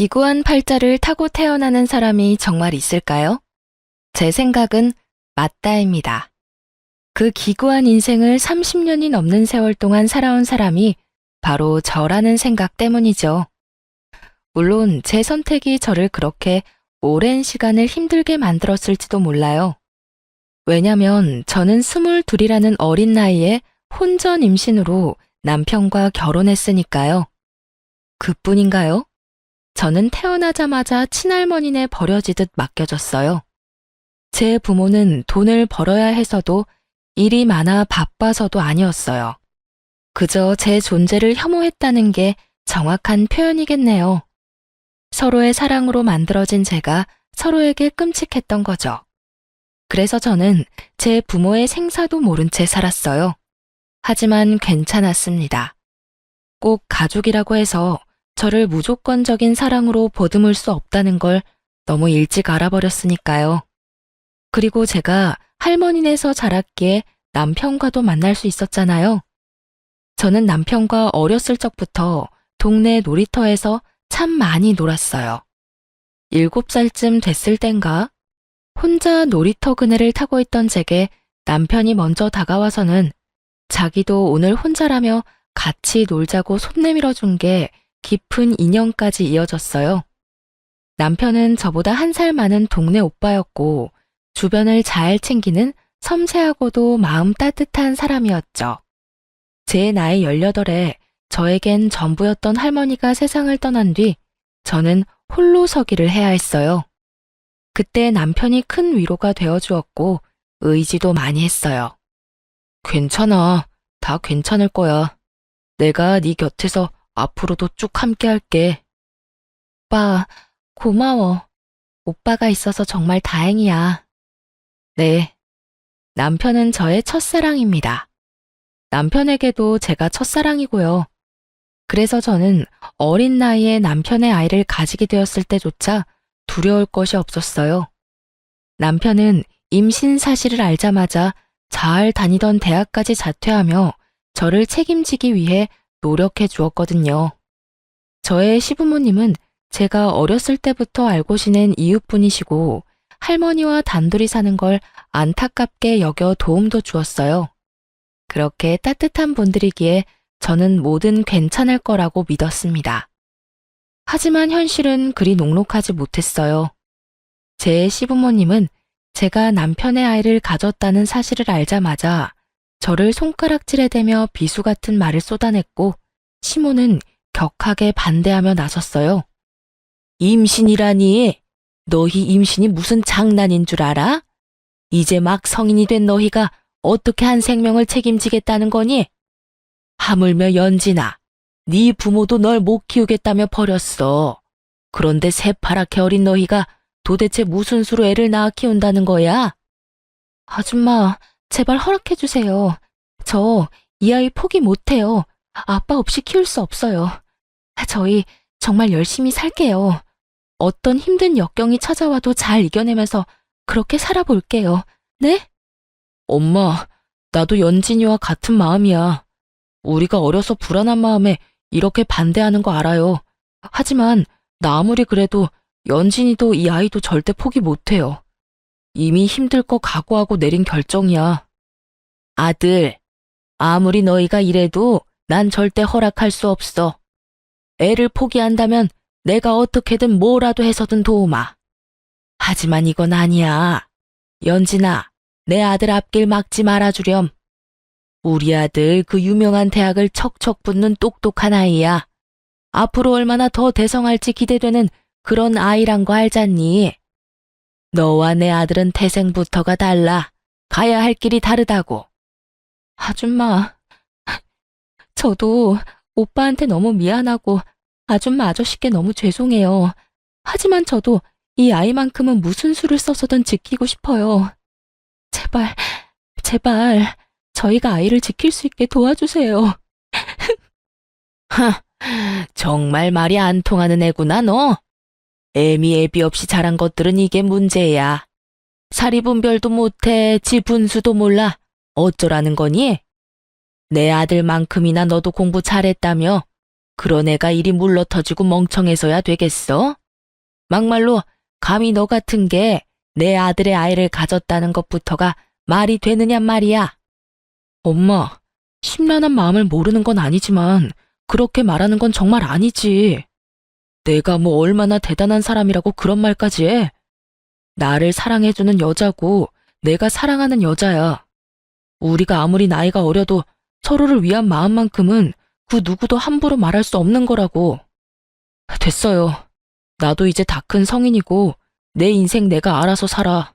기구한 팔자를 타고 태어나는 사람이 정말 있을까요? 제 생각은 맞다입니다. 그 기구한 인생을 30년이 넘는 세월 동안 살아온 사람이 바로 저라는 생각 때문이죠. 물론 제 선택이 저를 그렇게 오랜 시간을 힘들게 만들었을지도 몰라요. 왜냐면 저는 22이라는 어린 나이에 혼전 임신으로 남편과 결혼했으니까요. 그뿐인가요? 저는 태어나자마자 친할머니네 버려지듯 맡겨졌어요. 제 부모는 돈을 벌어야 해서도 일이 많아 바빠서도 아니었어요. 그저 제 존재를 혐오했다는 게 정확한 표현이겠네요. 서로의 사랑으로 만들어진 제가 서로에게 끔찍했던 거죠. 그래서 저는 제 부모의 생사도 모른 채 살았어요. 하지만 괜찮았습니다. 꼭 가족이라고 해서 저를 무조건적인 사랑으로 보듬을 수 없다는 걸 너무 일찍 알아버렸으니까요. 그리고 제가 할머니네에서 자랐기에 남편과도 만날 수 있었잖아요. 저는 남편과 어렸을 적부터 동네 놀이터에서 참 많이 놀았어요. 7살쯤 됐을 땐가 혼자 놀이터 그네를 타고 있던 제게 남편이 먼저 다가와서는 자기도 오늘 혼자라며 같이 놀자고 손 내밀어 준 게 깊은 인연까지 이어졌어요. 남편은 저보다 1살 많은 동네 오빠였고 주변을 잘 챙기는 섬세하고도 마음 따뜻한 사람이었죠. 제 나이 18에 저에겐 전부였던 할머니가 세상을 떠난 뒤 저는 홀로 서기를 해야 했어요. 그때 남편이 큰 위로가 되어주었고 의지도 많이 했어요. 괜찮아. 다 괜찮을 거야. 내가 네 곁에서 앞으로도 쭉 함께 할게. 오빠, 고마워. 오빠가 있어서 정말 다행이야. 네. 남편은 저의 첫사랑입니다. 남편에게도 제가 첫사랑이고요. 그래서 저는 어린 나이에 남편의 아이를 가지게 되었을 때조차 두려울 것이 없었어요. 남편은 임신 사실을 알자마자 잘 다니던 대학까지 자퇴하며 저를 책임지기 위해 노력해 주었거든요. 저의 시부모님은 제가 어렸을 때부터 알고 지낸 이웃분이시고 할머니와 단둘이 사는 걸 안타깝게 여겨 도움도 주었어요. 그렇게 따뜻한 분들이기에 저는 뭐든 괜찮을 거라고 믿었습니다. 하지만 현실은 그리 녹록하지 못했어요. 제 시부모님은 제가 남편의 아이를 가졌다는 사실을 알자마자 저를 손가락질에 대며 비수 같은 말을 쏟아냈고 시모는 격하게 반대하며 나섰어요. 임신이라니? 너희 임신이 무슨 장난인 줄 알아? 이제 막 성인이 된 너희가 어떻게 한 생명을 책임지겠다는 거니? 하물며 연진아, 네 부모도 널 못 키우겠다며 버렸어. 그런데 새파랗게 어린 너희가 도대체 무슨 수로 애를 낳아 키운다는 거야? 아줌마, 제발 허락해주세요. 저 이 아이 포기 못해요. 아빠 없이 키울 수 없어요. 저희 정말 열심히 살게요. 어떤 힘든 역경이 찾아와도 잘 이겨내면서 그렇게 살아볼게요. 네? 엄마, 나도 연진이와 같은 마음이야. 우리가 어려서 불안한 마음에 이렇게 반대하는 거 알아요. 하지만 나 아무리 그래도 연진이도 이 아이도 절대 포기 못해요. 이미 힘들 거 각오하고 내린 결정이야. 아들, 아무리 너희가 이래도 난 절대 허락할 수 없어. 애를 포기한다면 내가 어떻게든 뭐라도 해서든 도우마. 하지만 이건 아니야. 연진아, 내 아들 앞길 막지 말아주렴. 우리 아들 그 유명한 대학을 척척 붙는 똑똑한 아이야. 앞으로 얼마나 더 대성할지 기대되는 그런 아이란 거 알잖니? 너와 내 아들은 태생부터가 달라. 가야 할 길이 다르다고. 아줌마, 저도 오빠한테 너무 미안하고 아줌마 아저씨께 너무 죄송해요. 하지만 저도 이 아이만큼은 무슨 수를 써서든 지키고 싶어요. 제발, 제발 저희가 아이를 지킬 수 있게 도와주세요. 하, 정말 말이 안 통하는 애구나 너. 애미 애비 없이 자란 것들은 이게 문제야. 사리분별도 못해 지 분수도 몰라. 어쩌라는 거니? 내 아들만큼이나 너도 공부 잘했다며 그런 애가 이리 물러터지고 멍청해서야 되겠어? 막말로 감히 너 같은 게 내 아들의 아이를 가졌다는 것부터가 말이 되느냔 말이야. 엄마, 심란한 마음을 모르는 건 아니지만 그렇게 말하는 건 정말 아니지. 내가 뭐 얼마나 대단한 사람이라고 그런 말까지 해? 나를 사랑해주는 여자고 내가 사랑하는 여자야. 우리가 아무리 나이가 어려도 서로를 위한 마음만큼은 그 누구도 함부로 말할 수 없는 거라고. 됐어요. 나도 이제 다 큰 성인이고 내 인생 내가 알아서 살아.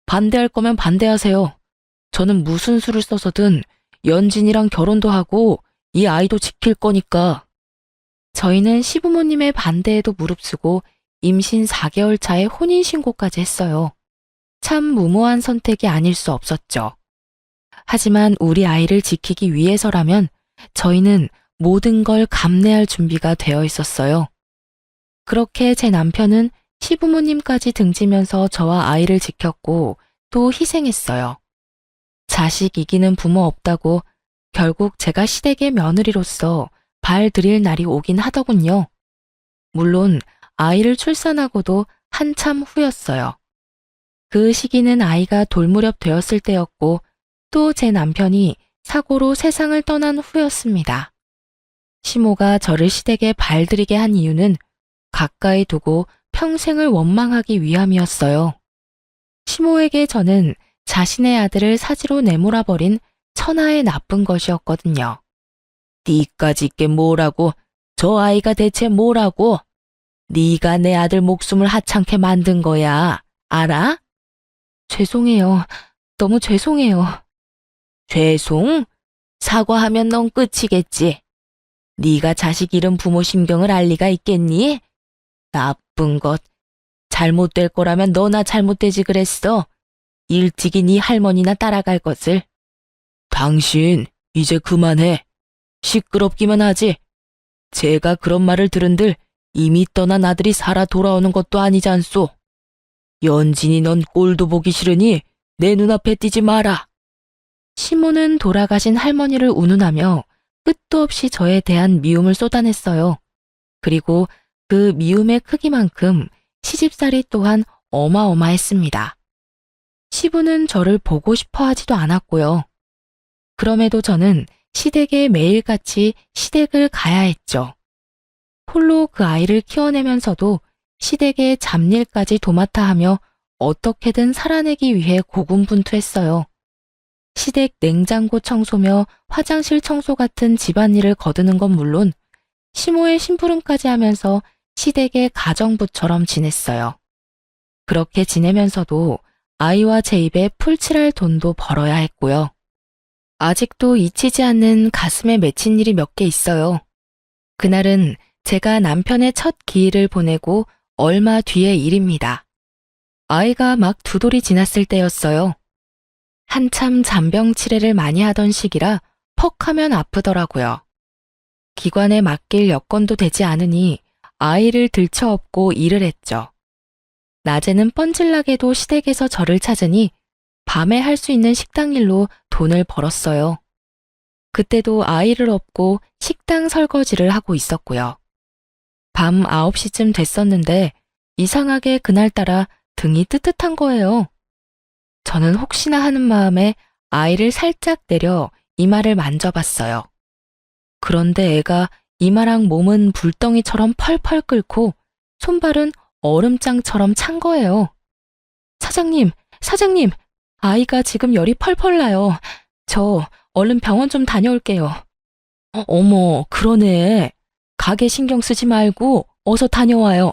반대할 거면 반대하세요. 저는 무슨 수를 써서든 연진이랑 결혼도 하고 이 아이도 지킬 거니까. 저희는 시부모님의 반대에도 무릅쓰고 임신 4개월 차에 혼인신고까지 했어요. 참 무모한 선택이 아닐 수 없었죠. 하지만 우리 아이를 지키기 위해서라면 저희는 모든 걸 감내할 준비가 되어 있었어요. 그렇게 제 남편은 시부모님까지 등지면서 저와 아이를 지켰고 또 희생했어요. 자식 이기는 부모 없다고 결국 제가 시댁의 며느리로서 발 들일 날이 오긴 하더군요. 물론 아이를 출산하고도 한참 후였어요. 그 시기는 아이가 돌무렵 되었을 때였고 또 제 남편이 사고로 세상을 떠난 후였습니다. 시모가 저를 시댁에 발들이게 한 이유는 가까이 두고 평생을 원망하기 위함이었어요. 시모에게 저는 자신의 아들을 사지로 내몰아버린 천하의 나쁜 것이었거든요. 니까짓 게 뭐라고? 저 아이가 대체 뭐라고? 네가 내 아들 목숨을 하찮게 만든 거야. 알아? 죄송해요. 너무 죄송해요. 죄송? 사과하면 넌 끝이겠지. 네가 자식 잃은 부모 심경을 알 리가 있겠니? 나쁜 것. 잘못될 거라면 너나 잘못되지 그랬어. 일찍이 네 할머니나 따라갈 것을. 당신 이제 그만해. 시끄럽기만 하지. 제가 그런 말을 들은들 이미 떠난 아들이 살아 돌아오는 것도 아니지 않소. 연진이 넌 꼴도 보기 싫으니 내 눈앞에 띄지 마라. 시모는 돌아가신 할머니를 운운하며 끝도 없이 저에 대한 미움을 쏟아냈어요. 그리고 그 미움의 크기만큼 시집살이 또한 어마어마했습니다. 시부는 저를 보고 싶어 하지도 않았고요. 그럼에도 저는 시댁에 매일같이 시댁을 가야 했죠. 홀로 그 아이를 키워내면서도 시댁의 잡일까지 도맡아 하며 어떻게든 살아내기 위해 고군분투했어요. 시댁 냉장고 청소며 화장실 청소 같은 집안일을 거두는 건 물론 시모의 심부름까지 하면서 시댁의 가정부처럼 지냈어요. 그렇게 지내면서도 아이와 제 입에 풀칠할 돈도 벌어야 했고요. 아직도 잊히지 않는 가슴에 맺힌 일이 몇 개 있어요. 그날은 제가 남편의 첫 기일을 보내고 얼마 뒤의 일입니다. 아이가 막 2돌이 지났을 때였어요. 한참 잔병 치레를 많이 하던 시기라 퍽 하면 아프더라고요. 기관에 맡길 여건도 되지 않으니 아이를 들쳐업고 일을 했죠. 낮에는 뻔질나게도 시댁에서 저를 찾으니 밤에 할 수 있는 식당 일로 돈을 벌었어요. 그때도 아이를 업고 식당 설거지를 하고 있었고요. 밤 9시쯤 됐었는데 이상하게 그날따라 등이 뜨뜻한 거예요. 저는 혹시나 하는 마음에 아이를 살짝 내려 이마를 만져봤어요. 그런데 애가 이마랑 몸은 불덩이처럼 펄펄 끓고 손발은 얼음장처럼 찬 거예요. 사장님, 사장님, 아이가 지금 열이 펄펄 나요. 저 얼른 병원 좀 다녀올게요. 어머, 그러네. 가게 신경 쓰지 말고 어서 다녀와요.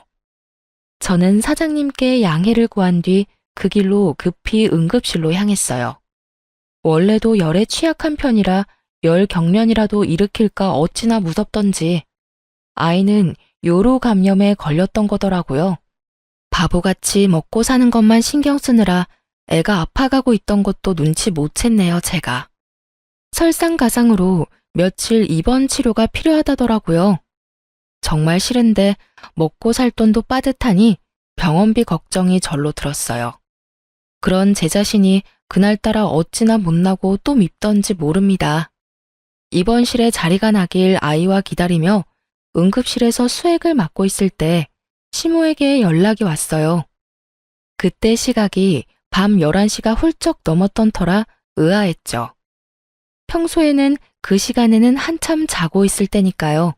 저는 사장님께 양해를 구한 뒤 그 길로 급히 응급실로 향했어요. 원래도 열에 취약한 편이라 열 경련이라도 일으킬까 어찌나 무섭던지 아이는 요로 감염에 걸렸던 거더라고요. 바보같이 먹고 사는 것만 신경 쓰느라 애가 아파가고 있던 것도 눈치 못 챘네요, 제가. 설상가상으로 며칠 입원 치료가 필요하다더라고요. 정말 싫은데 먹고 살 돈도 빠듯하니 병원비 걱정이 절로 들었어요. 그런 제 자신이 그날따라 어찌나 못나고 또 밉던지 모릅니다. 입원실에 자리가 나길 아이와 기다리며 응급실에서 수액을 맞고 있을 때 시모에게 연락이 왔어요. 그때 시각이 밤 11시가 훌쩍 넘었던 터라 의아했죠. 평소에는 그 시간에는 한참 자고 있을 때니까요.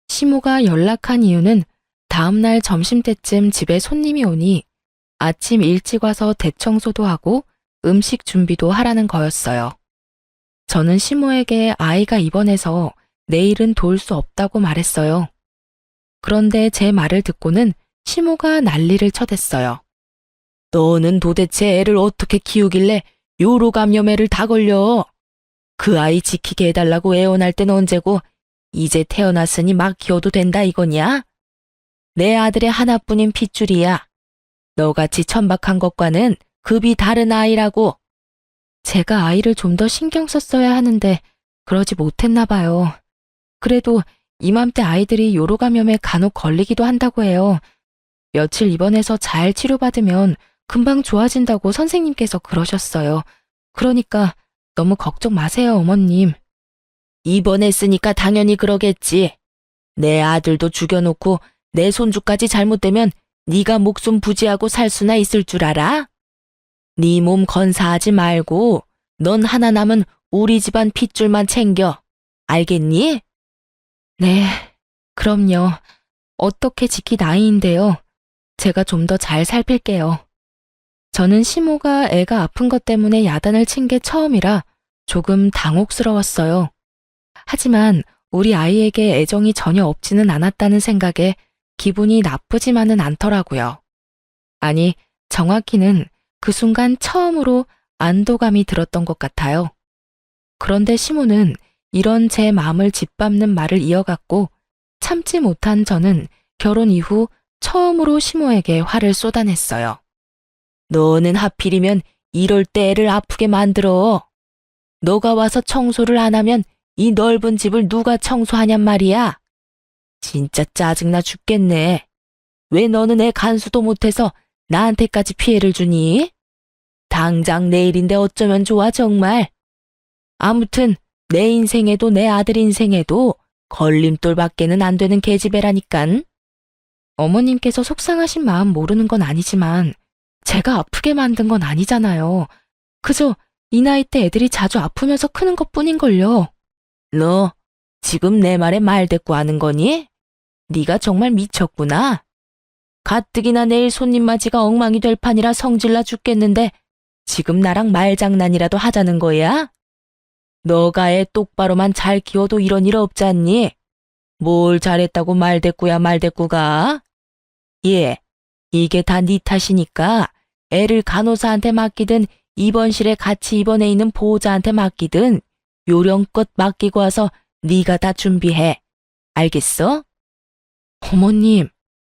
시모가 연락한 이유는 다음날 점심때쯤 집에 손님이 오니 아침 일찍 와서 대청소도 하고 음식 준비도 하라는 거였어요. 저는 시모에게 아이가 입원해서 내일은 도울 수 없다고 말했어요. 그런데 제 말을 듣고는 시모가 난리를 쳐댔어요. 너는 도대체 애를 어떻게 키우길래 요로 감염애를 다 걸려? 그 아이 지키게 해달라고 애원할 땐 언제고 이제 태어났으니 막 키워도 된다 이거냐? 내 아들의 하나뿐인 핏줄이야. 너같이 천박한 것과는 급이 다른 아이라고. 제가 아이를 좀 더 신경 썼어야 하는데 그러지 못했나 봐요. 그래도 이맘때 아이들이 요로 감염에 간혹 걸리기도 한다고 해요. 며칠 입원해서 잘 치료받으면 금방 좋아진다고 선생님께서 그러셨어요. 그러니까 너무 걱정 마세요, 어머님. 입원했으니까 당연히 그러겠지. 내 아들도 죽여놓고 내 손주까지 잘못되면 네가 목숨 부지하고 살 수나 있을 줄 알아? 네 몸 건사하지 말고 넌 하나 남은 우리 집안 핏줄만 챙겨. 알겠니? 네, 그럼요. 어떻게 지킬 나이인데요. 제가 좀 더 잘 살필게요. 저는 시모가 애가 아픈 것 때문에 야단을 친 게 처음이라 조금 당혹스러웠어요. 하지만 우리 아이에게 애정이 전혀 없지는 않았다는 생각에 기분이 나쁘지만은 않더라고요. 아니, 정확히는 그 순간 처음으로 안도감이 들었던 것 같아요. 그런데 시모는 이런 제 마음을 짓밟는 말을 이어갔고 참지 못한 저는 결혼 이후 처음으로 시모에게 화를 쏟아냈어요. 너는 하필이면 이럴 때 애를 아프게 만들어. 너가 와서 청소를 안 하면 이 넓은 집을 누가 청소하냔 말이야. 진짜 짜증나 죽겠네. 왜 너는 애 간수도 못해서 나한테까지 피해를 주니? 당장 내일인데 어쩌면 좋아 정말. 아무튼 내 인생에도 내 아들 인생에도 걸림돌밖에는 안 되는 계집애라니깐. 어머님께서 속상하신 마음 모르는 건 아니지만 제가 아프게 만든 건 아니잖아요. 그저 이 나이 때 애들이 자주 아프면서 크는 것뿐인걸요. 너 지금 내 말에 말대꾸하는 거니? 네가 정말 미쳤구나. 가뜩이나 내일 손님 맞이가 엉망이 될 판이라 성질나 죽겠는데 지금 나랑 말장난이라도 하자는 거야? 너가 애 똑바로만 잘 키워도 이런 일 없지 않니? 뭘 잘했다고 말대꾸야 말대꾸가? 예, 이게 다 네 탓이니까 애를 간호사한테 맡기든 입원실에 같이 입원해 있는 보호자한테 맡기든 요령껏 맡기고 와서 네가 다 준비해. 알겠어? 어머님,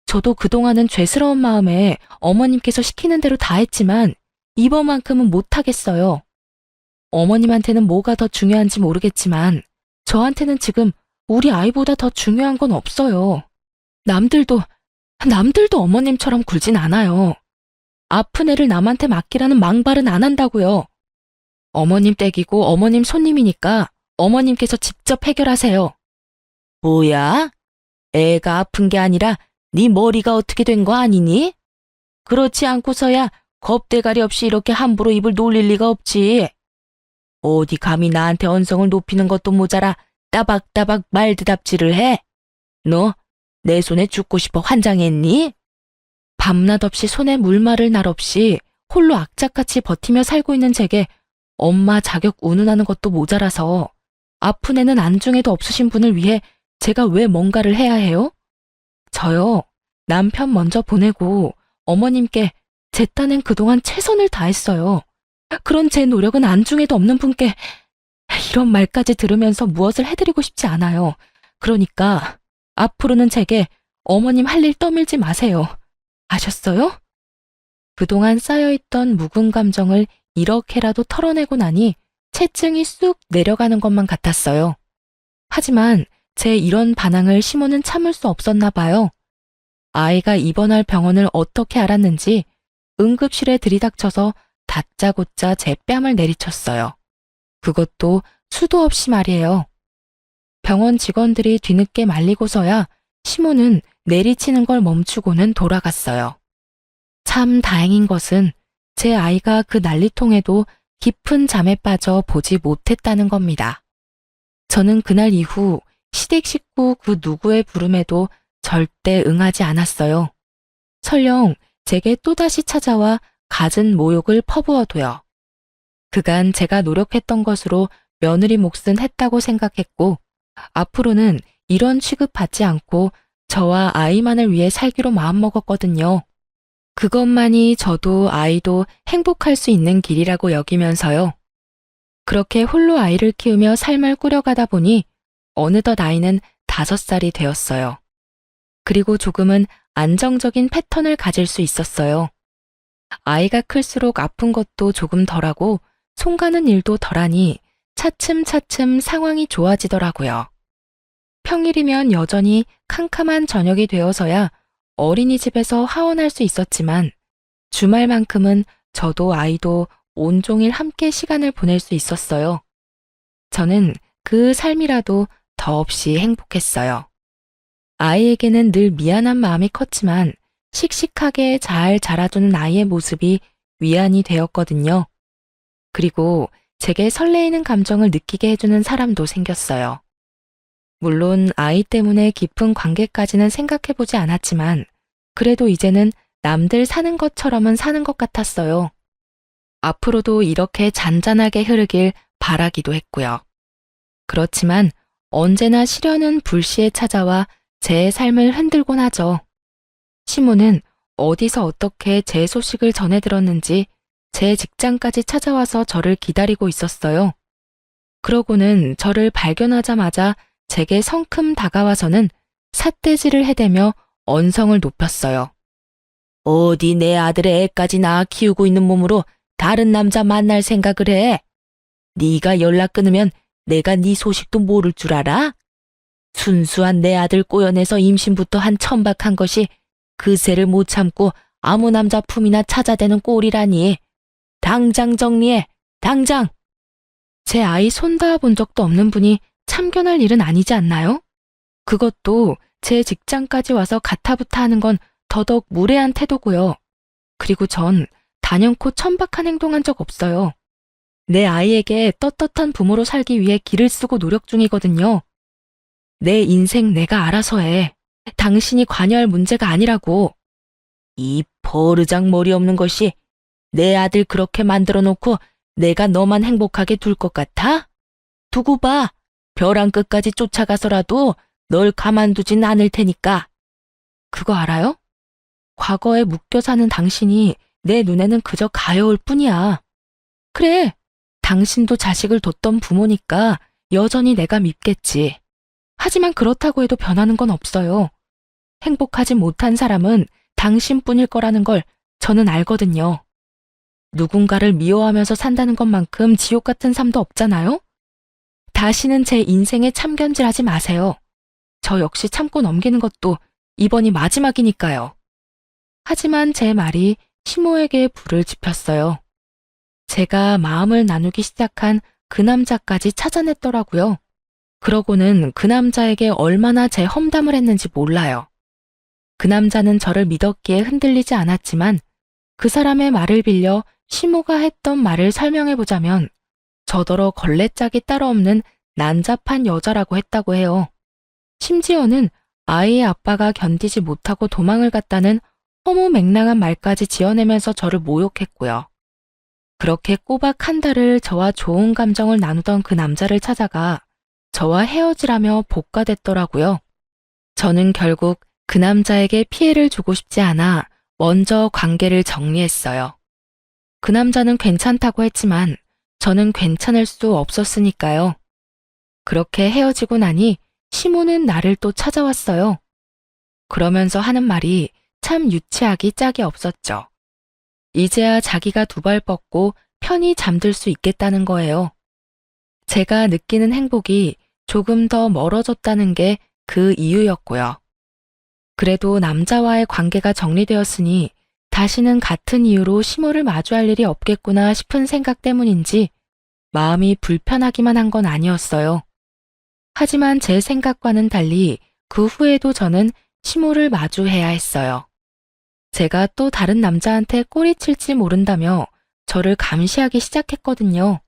저도 그동안은 죄스러운 마음에 어머님께서 시키는 대로 다 했지만 이번만큼은 못하겠어요. 어머님한테는 뭐가 더 중요한지 모르겠지만 저한테는 지금 우리 아이보다 더 중요한 건 없어요. 남들도 어머님처럼 굴진 않아요. 아픈 애를 남한테 맡기라는 망발은 안 한다고요. 어머님 댁이고 어머님 손님이니까 어머님께서 직접 해결하세요. 뭐야? 애가 아픈 게 아니라 네 머리가 어떻게 된 거 아니니? 그렇지 않고서야 겁대가리 없이 이렇게 함부로 입을 놀릴 리가 없지. 어디 감히 나한테 언성을 높이는 것도 모자라 따박따박 말대답질을 해? 너 내 손에 죽고 싶어 환장했니? 밤낮 없이 손에 물 마를 날 없이 홀로 악착같이 버티며 살고 있는 제게 엄마 자격 운운하는 것도 모자라서 아픈 애는 안중에도 없으신 분을 위해 제가 왜 뭔가를 해야 해요? 저요, 남편 먼저 보내고 어머님께 제 딴엔 그동안 최선을 다했어요. 그런 제 노력은 안중에도 없는 분께 이런 말까지 들으면서 무엇을 해드리고 싶지 않아요. 그러니까 앞으로는 제게 어머님 할 일 떠밀지 마세요. 아셨어요? 그동안 쌓여있던 묵은 감정을 이렇게라도 털어내고 나니 체증이 쑥 내려가는 것만 같았어요. 하지만 제 이런 반항을 시모는 참을 수 없었나 봐요. 아이가 입원할 병원을 어떻게 알았는지 응급실에 들이닥쳐서 다짜고짜 제 뺨을 내리쳤어요. 그것도 수도 없이 말이에요. 병원 직원들이 뒤늦게 말리고서야 시모는 내리치는 걸 멈추고는 돌아갔어요. 참 다행인 것은 제 아이가 그 난리통에도 깊은 잠에 빠져 보지 못했다는 겁니다. 저는 그날 이후 시댁 식구 그 누구의 부름에도 절대 응하지 않았어요. 설령 제게 또다시 찾아와 갖은 모욕을 퍼부어도요. 그간 제가 노력했던 것으로 며느리 몫은 했다고 생각했고 앞으로는 이런 취급받지 않고 저와 아이만을 위해 살기로 마음먹었거든요. 그것만이 저도 아이도 행복할 수 있는 길이라고 여기면서요. 그렇게 홀로 아이를 키우며 삶을 꾸려가다 보니 어느덧 아이는 5살이 되었어요. 그리고 조금은 안정적인 패턴을 가질 수 있었어요. 아이가 클수록 아픈 것도 조금 덜하고 손 가는 일도 덜하니 차츰차츰 상황이 좋아지더라고요. 평일이면 여전히 캄캄한 저녁이 되어서야 어린이집에서 하원할 수 있었지만 주말만큼은 저도 아이도 온종일 함께 시간을 보낼 수 있었어요. 저는 그 삶이라도 더없이 행복했어요. 아이에게는 늘 미안한 마음이 컸지만 씩씩하게 잘 자라주는 아이의 모습이 위안이 되었거든요. 그리고 제게 설레이는 감정을 느끼게 해주는 사람도 생겼어요. 물론 아이 때문에 깊은 관계까지는 생각해보지 않았지만 그래도 이제는 남들 사는 것처럼은 사는 것 같았어요. 앞으로도 이렇게 잔잔하게 흐르길 바라기도 했고요. 그렇지만 언제나 시련은 불시에 찾아와 제 삶을 흔들곤 하죠. 시모는 어디서 어떻게 제 소식을 전해 들었는지 제 직장까지 찾아와서 저를 기다리고 있었어요. 그러고는 저를 발견하자마자 제게 성큼 다가와서는 삿대질을 해대며 언성을 높였어요. 어디 내 아들의 애까지 낳아 키우고 있는 몸으로 다른 남자 만날 생각을 해? 네가 연락 끊으면 내가 네 소식도 모를 줄 알아? 순수한 내 아들 꼬여내서 임신부터 한 천박한 것이 그새를 못 참고 아무 남자 품이나 찾아대는 꼴이라니. 당장 정리해, 당장! 제 아이 손 닿아본 적도 없는 분이 참견할 일은 아니지 않나요? 그것도 제 직장까지 와서 가타부타 하는 건 더더욱 무례한 태도고요. 그리고 전 단연코 천박한 행동한 적 없어요. 내 아이에게 떳떳한 부모로 살기 위해 기를 쓰고 노력 중이거든요. 내 인생 내가 알아서 해. 당신이 관여할 문제가 아니라고. 이 버르장 머리 없는 것이 내 아들 그렇게 만들어 놓고 내가 너만 행복하게 둘 것 같아? 두고 봐. 벼랑 끝까지 쫓아가서라도 널 가만두진 않을 테니까. 그거 알아요? 과거에 묶여 사는 당신이 내 눈에는 그저 가여울 뿐이야. 그래, 당신도 자식을 뒀던 부모니까 여전히 내가 밉겠지. 하지만 그렇다고 해도 변하는 건 없어요. 행복하지 못한 사람은 당신뿐일 거라는 걸 저는 알거든요. 누군가를 미워하면서 산다는 것만큼 지옥 같은 삶도 없잖아요? 다시는 제 인생에 참견질하지 마세요. 저 역시 참고 넘기는 것도 이번이 마지막이니까요. 하지만 제 말이 시모에게 불을 지폈어요. 제가 마음을 나누기 시작한 그 남자까지 찾아냈더라고요. 그러고는 그 남자에게 얼마나 제 험담을 했는지 몰라요. 그 남자는 저를 믿었기에 흔들리지 않았지만 그 사람의 말을 빌려 시모가 했던 말을 설명해보자면 저더러 걸레짝이 따로 없는 난잡한 여자라고 했다고 해요. 심지어는 아이의 아빠가 견디지 못하고 도망을 갔다는 허무맹랑한 말까지 지어내면서 저를 모욕했고요. 그렇게 꼬박 한 달을 저와 좋은 감정을 나누던 그 남자를 찾아가 저와 헤어지라며 복가됐더라고요. 저는 결국 그 남자에게 피해를 주고 싶지 않아 먼저 관계를 정리했어요. 그 남자는 괜찮다고 했지만 저는 괜찮을 수 없었으니까요. 그렇게 헤어지고 나니 시모는 나를 또 찾아왔어요. 그러면서 하는 말이 참 유치하기 짝이 없었죠. 이제야 자기가 두 발 뻗고 편히 잠들 수 있겠다는 거예요. 제가 느끼는 행복이 조금 더 멀어졌다는 게 그 이유였고요. 그래도 남자와의 관계가 정리되었으니 다시는 같은 이유로 시모를 마주할 일이 없겠구나 싶은 생각 때문인지 마음이 불편하기만 한 건 아니었어요. 하지만 제 생각과는 달리 그 후에도 저는 시모를 마주해야 했어요. 제가 또 다른 남자한테 꼬리칠지 모른다며 저를 감시하기 시작했거든요.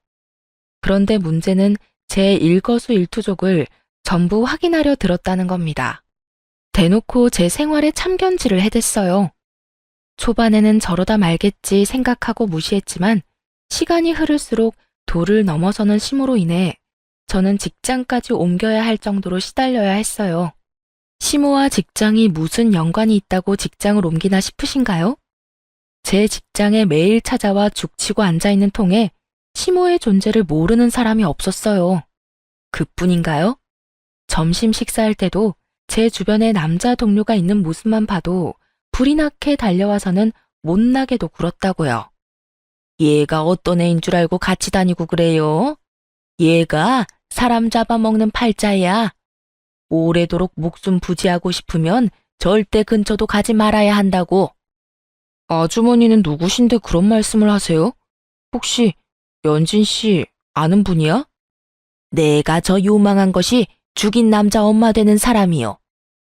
그런데 문제는 제 일거수일투족을 전부 확인하려 들었다는 겁니다. 대놓고 제 생활에 참견질을 해댔어요. 초반에는 저러다 말겠지 생각하고 무시했지만 시간이 흐를수록 도를 넘어서는 시모로 인해 저는 직장까지 옮겨야 할 정도로 시달려야 했어요. 시모와 직장이 무슨 연관이 있다고 직장을 옮기나 싶으신가요? 제 직장에 매일 찾아와 죽치고 앉아있는 통에 시모의 존재를 모르는 사람이 없었어요. 그뿐인가요? 점심 식사할 때도 제 주변에 남자 동료가 있는 모습만 봐도 불이 나게 달려와서는 못나게도 굴었다고요. 얘가 어떤 애인 줄 알고 같이 다니고 그래요? 얘가 사람 잡아먹는 팔자야. 오래도록 목숨 부지하고 싶으면 절대 근처도 가지 말아야 한다고. 아주머니는 누구신데 그런 말씀을 하세요? 혹시 연진 씨 아는 분이야? 내가 저 요망한 것이 죽인 남자 엄마 되는 사람이요.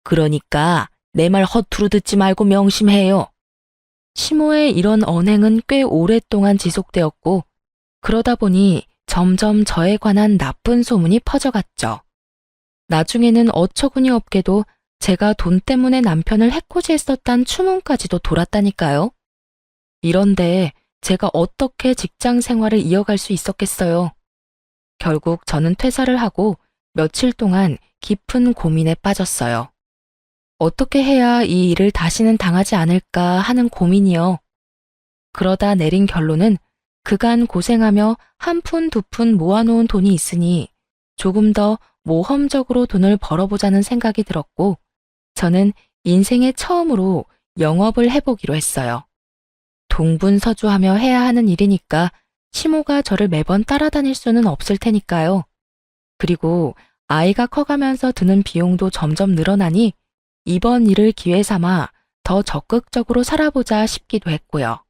그러니까 내 말 허투루 듣지 말고 명심해요. 시모의 이런 언행은 꽤 오랫동안 지속되었고 그러다 보니 점점 저에 관한 나쁜 소문이 퍼져갔죠. 나중에는 어처구니 없게도 제가 돈 때문에 남편을 해코지했었단 추문까지도 돌았다니까요. 이런데 제가 어떻게 직장 생활을 이어갈 수 있었겠어요. 결국 저는 퇴사를 하고 며칠 동안 깊은 고민에 빠졌어요. 어떻게 해야 이 일을 다시는 당하지 않을까 하는 고민이요. 그러다 내린 결론은 그간 고생하며 한 푼 두 푼 모아놓은 돈이 있으니 조금 더 모험적으로 돈을 벌어보자는 생각이 들었고 저는 인생의 처음으로 영업을 해보기로 했어요. 동분서주하며 해야 하는 일이니까 시모가 저를 매번 따라다닐 수는 없을 테니까요. 그리고 아이가 커가면서 드는 비용도 점점 늘어나니 이번 일을 기회 삼아 더 적극적으로 살아보자 싶기도 했고요.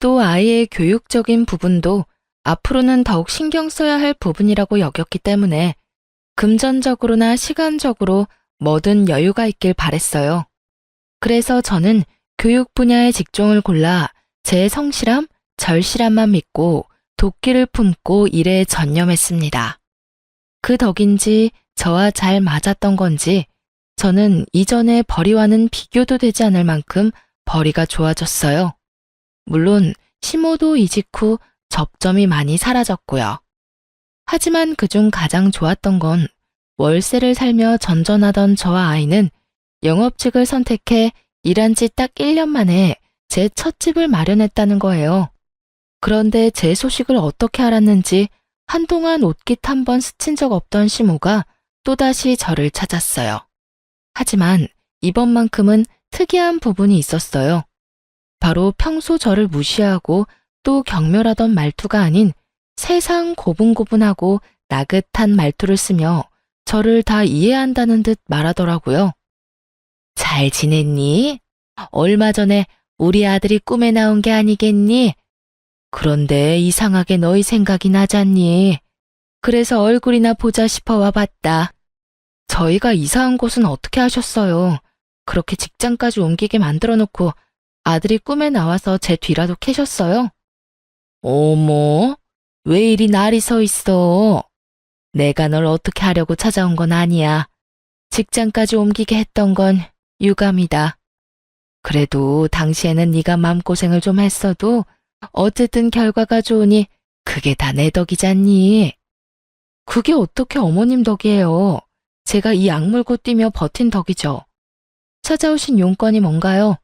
또 아이의 교육적인 부분도 앞으로는 더욱 신경 써야 할 부분이라고 여겼기 때문에 금전적으로나 시간적으로 뭐든 여유가 있길 바랬어요. 그래서 저는 교육 분야의 직종을 골라 제 성실함, 절실함만 믿고 도끼를 품고 일에 전념했습니다. 그 덕인지 저와 잘 맞았던 건지 저는 이전의 벌이와는 비교도 되지 않을 만큼 벌이가 좋아졌어요. 물론 시모도 이직 후 접점이 많이 사라졌고요. 하지만 그중 가장 좋았던 건 월세를 살며 전전하던 저와 아이는 영업직을 선택해 일한 지 딱 1년 만에 제 첫 집을 마련했다는 거예요. 그런데 제 소식을 어떻게 알았는지 한동안 옷깃 한 번 스친 적 없던 시모가 또다시 저를 찾았어요. 하지만 이번만큼은 특이한 부분이 있었어요. 바로 평소 저를 무시하고 또 경멸하던 말투가 아닌 세상 고분고분하고 나긋한 말투를 쓰며 저를 다 이해한다는 듯 말하더라고요. 잘 지냈니? 얼마 전에 우리 아들이 꿈에 나온 게 아니겠니? 그런데 이상하게 너희 생각이 나잖니? 그래서 얼굴이나 보자 싶어 와봤다. 저희가 이사한 곳은 어떻게 하셨어요? 그렇게 직장까지 옮기게 만들어 놓고 아들이 꿈에 나와서 제 뒤라도 캐셨어요? 어머, 왜 이리 날이 서 있어? 내가 널 어떻게 하려고 찾아온 건 아니야. 직장까지 옮기게 했던 건 유감이다. 그래도 당시에는 네가 마음고생을 좀 했어도 어쨌든 결과가 좋으니 그게 다 내 덕이잖니. 그게 어떻게 어머님 덕이에요. 제가 이 악물고 뛰며 버틴 덕이죠. 찾아오신 용건이 뭔가요?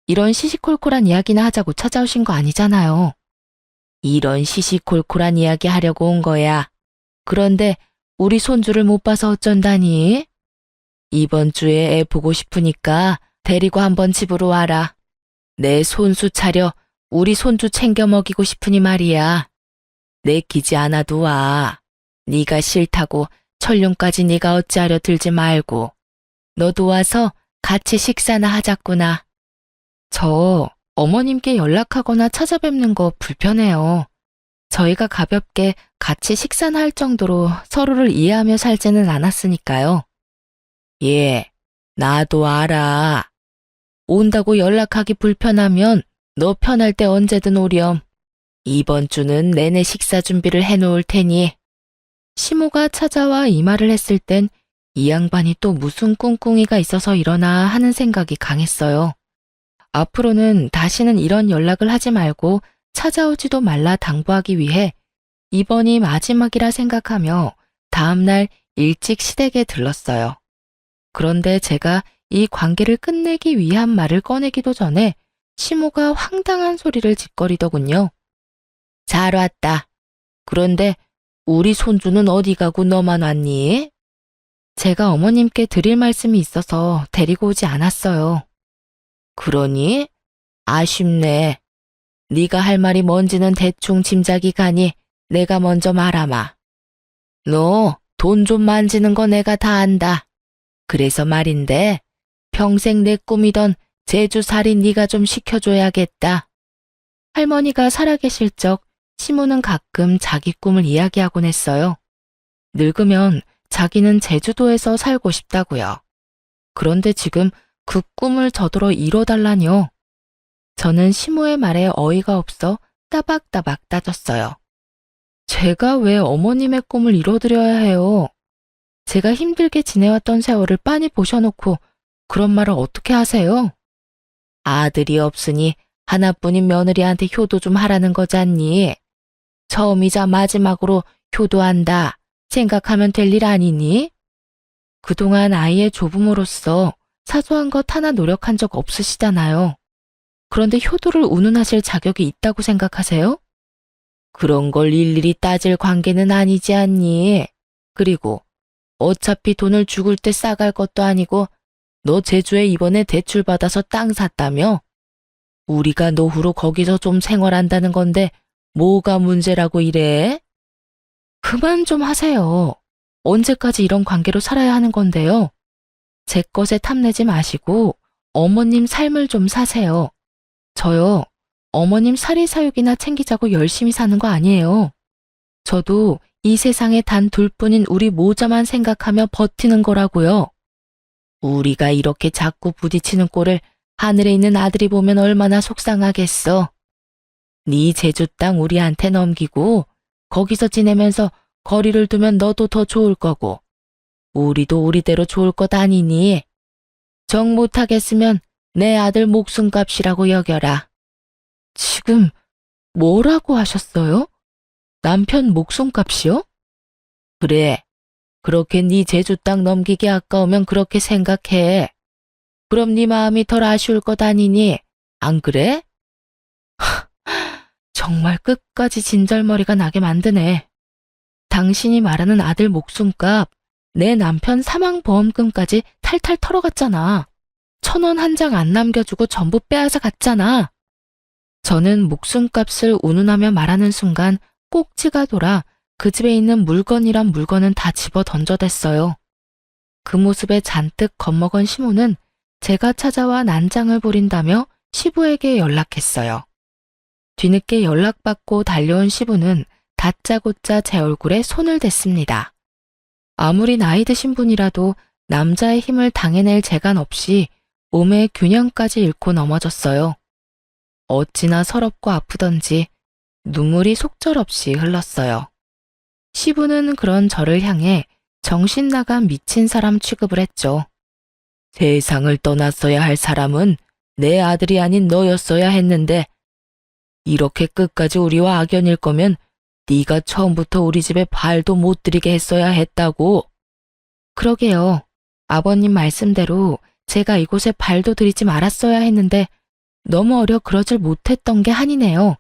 이런 시시콜콜한 이야기나 하자고 찾아오신 거 아니잖아요. 이런 시시콜콜한 이야기 하려고 온 거야. 그런데 우리 손주를 못 봐서 어쩐다니? 이번 주에 애 보고 싶으니까 데리고 한번 집으로 와라. 내 손수 차려 우리 손주 챙겨 먹이고 싶으니 말이야. 내키지 않아도 와. 네가 싫다고 천룡까지 네가 어찌하려 들지 말고. 너도 와서 같이 식사나 하자꾸나. 저 어머님께 연락하거나 찾아뵙는 거 불편해요. 저희가 가볍게 같이 식사나 할 정도로 서로를 이해하며 살지는 않았으니까요. 예, 나도 알아. 온다고 연락하기 불편하면 너 편할 때 언제든 오렴. 이번 주는 내내 식사 준비를 해놓을 테니. 시모가 찾아와 이 말을 했을 땐 이 양반이 또 무슨 꿍꿍이가 있어서 이러나 하는 생각이 강했어요. 앞으로는 다시는 이런 연락을 하지 말고 찾아오지도 말라 당부하기 위해 이번이 마지막이라 생각하며 다음날 일찍 시댁에 들렀어요. 그런데 제가 이 관계를 끝내기 위한 말을 꺼내기도 전에 시모가 황당한 소리를 짓거리더군요. 잘 왔다. 그런데 우리 손주는 어디 가고 너만 왔니? 제가 어머님께 드릴 말씀이 있어서 데리고 오지 않았어요. 그러니? 아쉽네. 네가 할 말이 뭔지는 대충 짐작이 가니 내가 먼저 말하마. 너 돈 좀 만지는 거 내가 다 안다. 그래서 말인데 평생 내 꿈이던 제주살이 네가 좀 시켜줘야겠다. 할머니가 살아계실 적 시모는 가끔 자기 꿈을 이야기하곤 했어요. 늙으면 자기는 제주도에서 살고 싶다고요. 그런데 지금 그 꿈을 저더러 이뤄달라뇨. 저는 시모의 말에 어이가 없어 따박따박 따졌어요. 제가 왜 어머님의 꿈을 이뤄드려야 해요? 제가 힘들게 지내왔던 세월을 빤히 보셔놓고 그런 말을 어떻게 하세요? 아들이 없으니 하나뿐인 며느리한테 효도 좀 하라는 거잖니. 처음이자 마지막으로 효도한다 생각하면 될 일 아니니? 그동안 아이의 조부모로서 사소한 것 하나 노력한 적 없으시잖아요. 그런데 효도를 운운하실 자격이 있다고 생각하세요? 그런 걸 일일이 따질 관계는 아니지 않니? 그리고 어차피 돈을 죽을 때 싸갈 것도 아니고 너 제주에 이번에 대출받아서 땅 샀다며? 우리가 노후로 거기서 좀 생활한다는 건데 뭐가 문제라고 이래? 그만 좀 하세요. 언제까지 이런 관계로 살아야 하는 건데요? 제 것에 탐내지 마시고 어머님 삶을 좀 사세요. 저요, 어머님 사리사욕이나 챙기자고 열심히 사는 거 아니에요. 저도 이 세상에 단 둘뿐인 우리 모자만 생각하며 버티는 거라고요. 우리가 이렇게 자꾸 부딪히는 꼴을 하늘에 있는 아들이 보면 얼마나 속상하겠어. 네 제주 땅 우리한테 넘기고 거기서 지내면서 거리를 두면 너도 더 좋을 거고 우리도 우리대로 좋을 것 아니니. 정 못하겠으면 내 아들 목숨값이라고 여겨라. 지금 뭐라고 하셨어요? 남편 목숨값이요? 그래. 그렇게 네 제주 땅 넘기기 아까우면 그렇게 생각해. 그럼 네 마음이 덜 아쉬울 것 아니니? 안 그래? 정말 끝까지 진절머리가 나게 만드네. 당신이 말하는 아들 목숨값, 내 남편 사망보험금까지 탈탈 털어갔잖아. 1,000원 한 장 안 남겨주고 전부 빼앗아 갔잖아. 저는 목숨값을 운운하며 말하는 순간 꼭지가 돌아 그 집에 있는 물건이란 물건은 다 집어 던져댔어요. 그 모습에 잔뜩 겁먹은 시모는 제가 찾아와 난장을 부린다며 시부에게 연락했어요. 뒤늦게 연락받고 달려온 시부는 다짜고짜 제 얼굴에 손을 댔습니다. 아무리 나이 드신 분이라도 남자의 힘을 당해낼 재간 없이 몸의 균형까지 잃고 넘어졌어요. 어찌나 서럽고 아프던지 눈물이 속절없이 흘렀어요. 시부는 그런 저를 향해 정신 나간 미친 사람 취급을 했죠. 세상을 떠났어야 할 사람은 내 아들이 아닌 너였어야 했는데 이렇게 끝까지 우리와 악연일 거면 네가 처음부터 우리 집에 발도 못 들이게 했어야 했다고. 그러게요. 아버님 말씀대로 제가 이곳에 발도 들이지 말았어야 했는데 너무 어려 그러질 못했던 게 한이네요.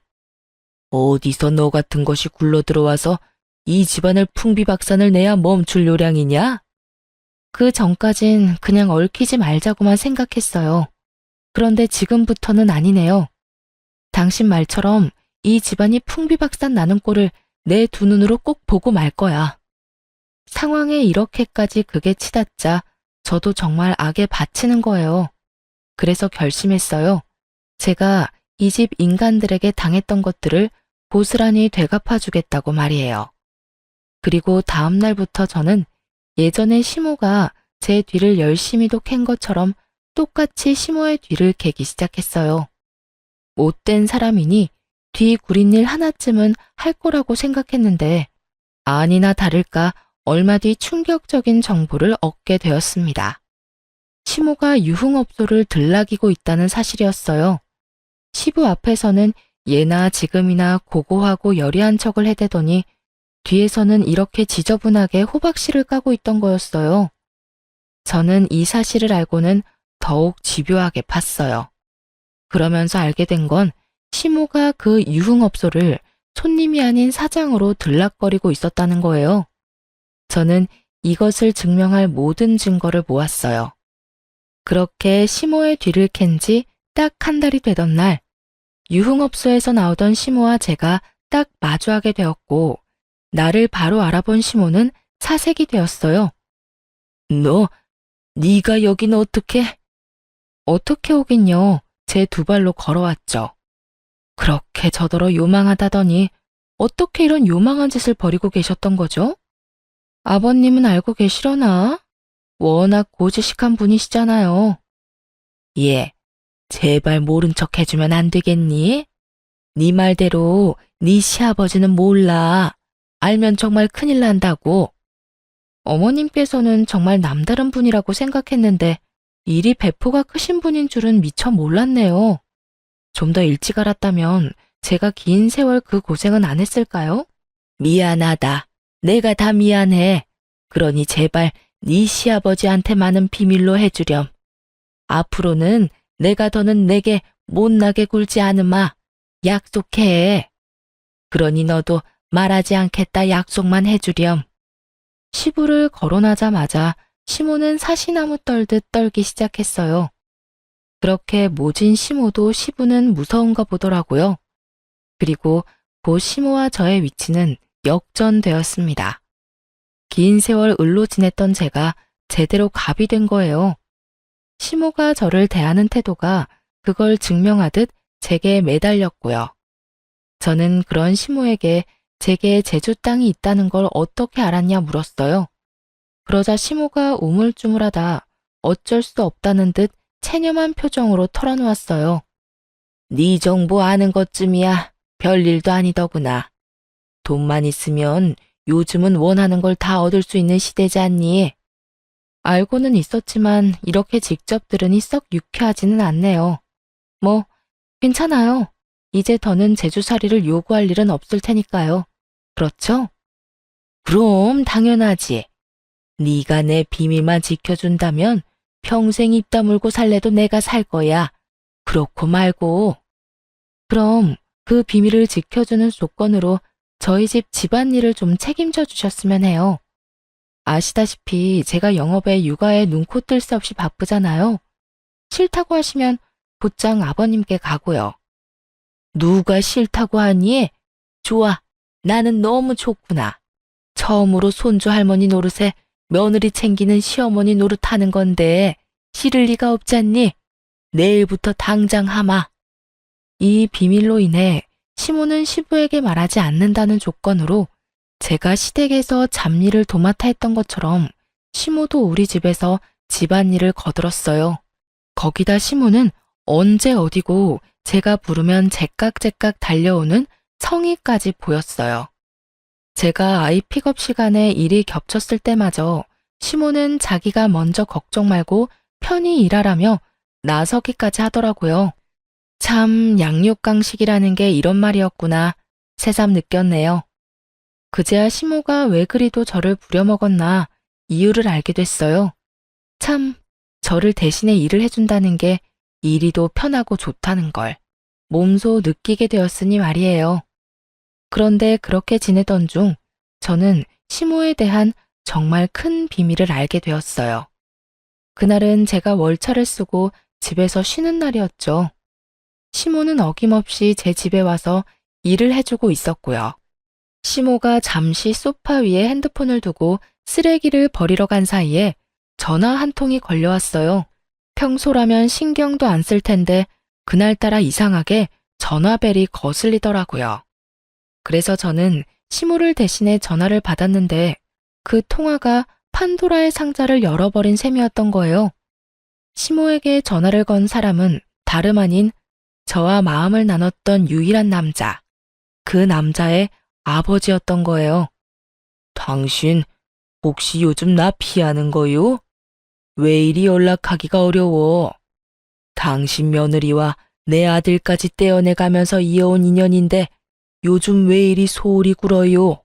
어디서 너 같은 것이 굴러 들어와서 이 집안을 풍비박산을 내야 멈출 요량이냐? 그 전까진 그냥 얽히지 말자고만 생각했어요. 그런데 지금부터는 아니네요. 당신 말처럼 이 집안이 풍비박산 나는 꼴을 내 두 눈으로 꼭 보고 말 거야. 상황에 이렇게까지 극에 치닫자 저도 정말 악에 바치는 거예요. 그래서 결심했어요. 제가 이 집 인간들에게 당했던 것들을 고스란히 되갚아주겠다고 말이에요. 그리고 다음 날부터 저는 예전에 시모가 제 뒤를 열심히도 캔 것처럼 똑같이 시모의 뒤를 캐기 시작했어요. 못된 사람이니 뒤 구린 일 하나쯤은 할 거라고 생각했는데 아니나 다를까 얼마 뒤 충격적인 정보를 얻게 되었습니다. 시모가 유흥업소를 들락이고 있다는 사실이었어요. 시부 앞에서는 예나 지금이나 고고하고 여리한 척을 해대더니 뒤에서는 이렇게 지저분하게 호박씨를 까고 있던 거였어요. 저는 이 사실을 알고는 더욱 집요하게 팠어요. 그러면서 알게 된 건 시모가 그 유흥업소를 손님이 아닌 사장으로 들락거리고 있었다는 거예요. 저는 이것을 증명할 모든 증거를 모았어요. 그렇게 시모의 뒤를 캔 지 딱 한 달이 되던 날, 유흥업소에서 나오던 시모와 제가 딱 마주하게 되었고, 나를 바로 알아본 시모는 사색이 되었어요. 네가 여긴 어떻게? 어떻게 오긴요. 제 두 발로 걸어왔죠. 그렇게 저더러 요망하다더니 어떻게 이런 요망한 짓을 벌이고 계셨던 거죠? 아버님은 알고 계시려나? 워낙 고지식한 분이시잖아요. 예, 제발 모른 척 해주면 안 되겠니? 네 말대로 네 시아버지는 몰라. 알면 정말 큰일 난다고. 어머님께서는 정말 남다른 분이라고 생각했는데 이리 배포가 크신 분인 줄은 미처 몰랐네요. 좀 더 일찍 알았다면 제가 긴 세월 그 고생은 안 했을까요? 미안하다. 내가 다 미안해. 그러니 제발 네 시아버지한테만은 비밀로 해주렴. 앞으로는 내가 더는 내게 못나게 굴지 않으마. 약속해. 그러니 너도 말하지 않겠다 약속만 해주렴. 시부를 거론하자마자 시모는 사시나무 떨듯 떨기 시작했어요. 그렇게 모진 시모도 시부는 무서운가 보더라고요. 그리고 곧 시모와 저의 위치는 역전되었습니다. 긴 세월 을로 지냈던 제가 제대로 갑이 된 거예요. 시모가 저를 대하는 태도가 그걸 증명하듯 제게 매달렸고요. 저는 그런 시모에게 제게 제주 땅이 있다는 걸 어떻게 알았냐 물었어요. 그러자 시모가 우물쭈물하다 어쩔 수 없다는 듯 체념한 표정으로 털어놓았어요. 네 정보 아는 것쯤이야 별일도 아니더구나. 돈만 있으면 요즘은 원하는 걸 다 얻을 수 있는 시대지 않니? 알고는 있었지만 이렇게 직접 들으니 썩 유쾌하지는 않네요. 뭐 괜찮아요. 이제 더는 제주살이를 요구할 일은 없을 테니까요. 그렇죠? 그럼 당연하지. 네가 내 비밀만 지켜준다면 평생 입 다물고 살래도 내가 살 거야. 그렇고 말고. 그럼 그 비밀을 지켜주는 조건으로 저희 집 집안일을 좀 책임져 주셨으면 해요. 아시다시피 제가 영업에 육아에 눈코 뜰 새 없이 바쁘잖아요. 싫다고 하시면 곧장 아버님께 가고요. 누가 싫다고 하니? 좋아. 나는 너무 좋구나. 처음으로 손주 할머니 노릇에 며느리 챙기는 시어머니 노릇하는 건데 싫을 리가 없잖니? 내일부터 당장 하마. 이 비밀로 인해 시모는 시부에게 말하지 않는다는 조건으로 제가 시댁에서 잡일을 도맡아 했던 것처럼 시모도 우리 집에서 집안일을 거들었어요. 거기다 시모는 언제 어디고 제가 부르면 제깍제깍 달려오는 성의까지 보였어요. 제가 아이 픽업 시간에 일이 겹쳤을 때마저 시모는 자기가 먼저 걱정 말고 편히 일하라며 나서기까지 하더라고요. 참 양육강식이라는 게 이런 말이었구나 새삼 느꼈네요. 그제야 시모가 왜 그리도 저를 부려먹었나 이유를 알게 됐어요. 참 저를 대신에 일을 해준다는 게 이리도 편하고 좋다는 걸 몸소 느끼게 되었으니 말이에요. 그런데 그렇게 지내던 중 저는 시모에 대한 정말 큰 비밀을 알게 되었어요. 그날은 제가 월차를 쓰고 집에서 쉬는 날이었죠. 시모는 어김없이 제 집에 와서 일을 해주고 있었고요. 시모가 잠시 소파 위에 핸드폰을 두고 쓰레기를 버리러 간 사이에 전화 한 통이 걸려왔어요. 평소라면 신경도 안 쓸 텐데 그날따라 이상하게 전화벨이 거슬리더라고요. 그래서 저는 시모를 대신해 전화를 받았는데 그 통화가 판도라의 상자를 열어버린 셈이었던 거예요. 시모에게 전화를 건 사람은 다름 아닌 저와 마음을 나눴던 유일한 남자, 그 남자의 아버지였던 거예요. 당신 혹시 요즘 나 피하는 거요? 왜 이리 연락하기가 어려워? 당신 며느리와 내 아들까지 떼어내가면서 이어온 인연인데 요즘 왜 이리 소홀히 굴어요?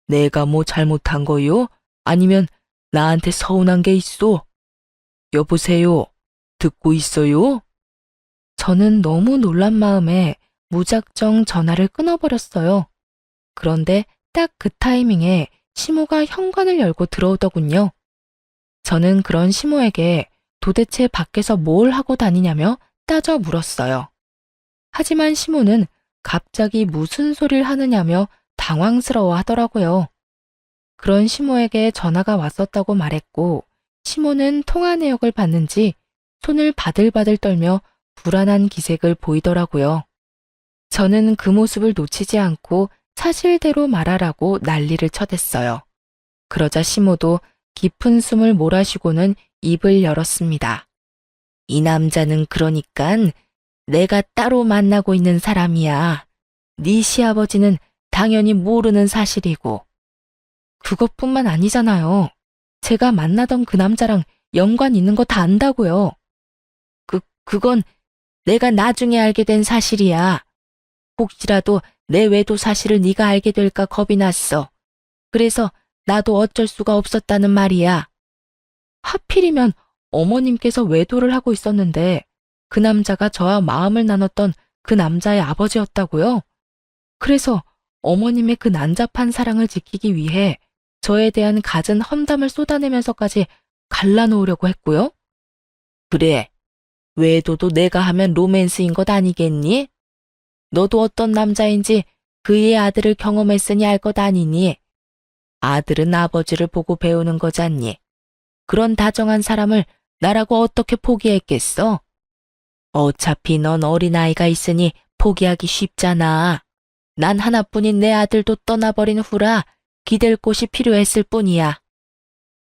내가 뭐 잘못한 거요? 아니면 나한테 서운한 게 있어? 여보세요? 듣고 있어요? 저는 너무 놀란 마음에 무작정 전화를 끊어버렸어요. 그런데 딱 그 타이밍에 시모가 현관을 열고 들어오더군요. 저는 그런 시모에게 도대체 밖에서 뭘 하고 다니냐며 따져 물었어요. 하지만 시모는 갑자기 무슨 소리를 하느냐며 당황스러워 하더라고요. 그런 시모에게 전화가 왔었다고 말했고, 시모는 통화 내역을 봤는지 손을 바들바들 떨며 불안한 기색을 보이더라고요. 저는 그 모습을 놓치지 않고 사실대로 말하라고 난리를 쳐댔어요. 그러자 시모도 깊은 숨을 몰아쉬고는 입을 열었습니다. 이 남자는 그러니깐 내가 따로 만나고 있는 사람이야. 네 시아버지는 당연히 모르는 사실이고. 그것뿐만 아니잖아요. 제가 만나던 그 남자랑 연관 있는 거 다 안다고요. 그건 내가 나중에 알게 된 사실이야. 혹시라도 내 외도 사실을 네가 알게 될까 겁이 났어. 그래서 나도 어쩔 수가 없었다는 말이야. 하필이면 어머님께서 외도를 하고 있었는데 그 남자가 저와 마음을 나눴던 그 남자의 아버지였다고요? 그래서 어머님의 그 난잡한 사랑을 지키기 위해 저에 대한 갖은 험담을 쏟아내면서까지 갈라놓으려고 했고요? 그래, 외도도 내가 하면 로맨스인 것 아니겠니? 너도 어떤 남자인지 그의 아들을 경험했으니 알 것 아니니? 아들은 아버지를 보고 배우는 거잖니. 그런 다정한 사람을 나라고 어떻게 포기했겠어? 어차피 넌 어린아이가 있으니 포기하기 쉽잖아. 난 하나뿐인 내 아들도 떠나버린 후라 기댈 곳이 필요했을 뿐이야.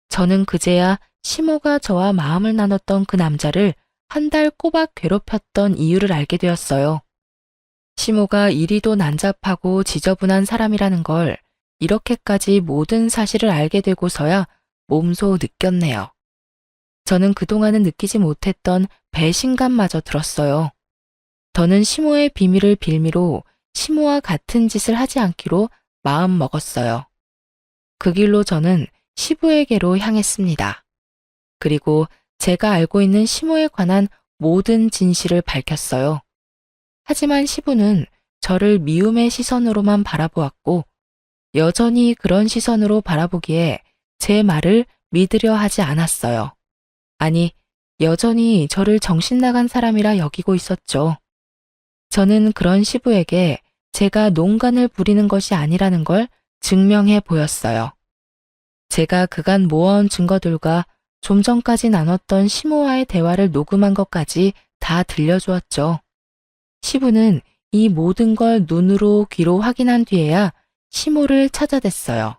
저는 그제야 시모가 저와 마음을 나눴던 그 남자를 한 달 꼬박 괴롭혔던 이유를 알게 되었어요. 시모가 이리도 난잡하고 지저분한 사람이라는 걸 이렇게까지 모든 사실을 알게 되고서야 몸소 느꼈네요. 저는 그동안은 느끼지 못했던 배신감마저 들었어요. 더는 시모의 비밀을 빌미로 시모와 같은 짓을 하지 않기로 마음 먹었어요. 그 길로 저는 시부에게로 향했습니다. 그리고 제가 알고 있는 시모에 관한 모든 진실을 밝혔어요. 하지만 시부는 저를 미움의 시선으로만 바라보았고 여전히 그런 시선으로 바라보기에 제 말을 믿으려 하지 않았어요. 아니, 여전히 저를 정신 나간 사람이라 여기고 있었죠. 저는 그런 시부에게 제가 농간을 부리는 것이 아니라는 걸 증명해 보였어요. 제가 그간 모아온 증거들과 좀 전까지 나눴던 시모와의 대화를 녹음한 것까지 다 들려주었죠. 시부는 이 모든 걸 눈으로 귀로 확인한 뒤에야 시모를 찾아댔어요.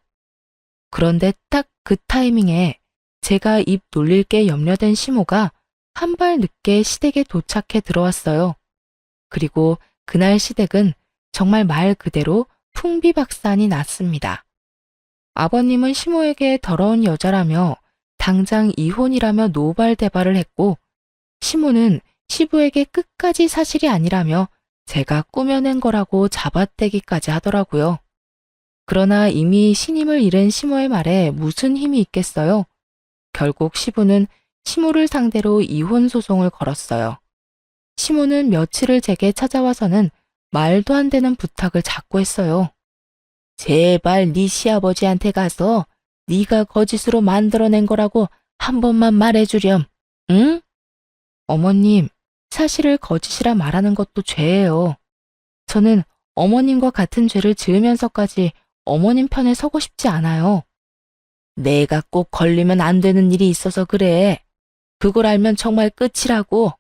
그런데 딱 그 타이밍에 제가 입 놀릴 게 염려된 시모가 한 발 늦게 시댁에 도착해 들어왔어요. 그리고 그날 시댁은 정말 말 그대로 풍비박산이 났습니다. 아버님은 시모에게 더러운 여자라며 당장 이혼이라며 노발대발을 했고 시모는 시부에게 끝까지 사실이 아니라며 제가 꾸며낸 거라고 잡아떼기까지 하더라고요. 그러나 이미 신임을 잃은 시모의 말에 무슨 힘이 있겠어요? 결국 시부는 시모를 상대로 이혼 소송을 걸었어요. 시모는 며칠을 제게 찾아와서는 말도 안 되는 부탁을 자꾸 했어요. 제발 네 시아버지한테 가서 네가 거짓으로 만들어낸 거라고 한 번만 말해주렴. 응? 어머님, 사실을 거짓이라 말하는 것도 죄예요. 저는 어머님과 같은 죄를 지으면서까지 어머님 편에 서고 싶지 않아요. 내가 꼭 걸리면 안 되는 일이 있어서 그래. 그걸 알면 정말 끝이라고.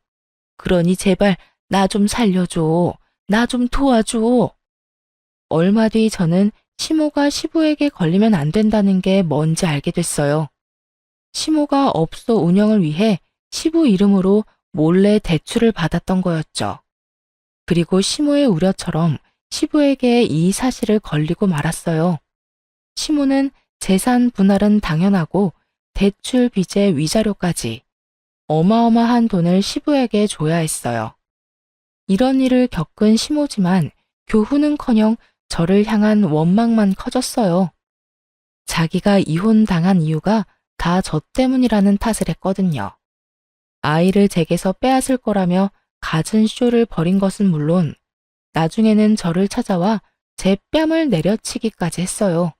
그러니 제발 나 좀 살려줘. 나 좀 도와줘. 얼마 뒤 저는 시모가 시부에게 걸리면 안 된다는 게 뭔지 알게 됐어요. 시모가 업소 운영을 위해 시부 이름으로 몰래 대출을 받았던 거였죠. 그리고 시모의 우려처럼 시부에게 이 사실을 걸리고 말았어요. 시모는 재산 분할은 당연하고 대출 빚의 위자료까지 어마어마한 돈을 시부에게 줘야 했어요. 이런 일을 겪은 시모지만 교훈은커녕 저를 향한 원망만 커졌어요. 자기가 이혼당한 이유가 다 저 때문이라는 탓을 했거든요. 아이를 제게서 빼앗을 거라며 갖은 쇼를 벌인 것은 물론 나중에는 저를 찾아와 제 뺨을 내려치기까지 했어요.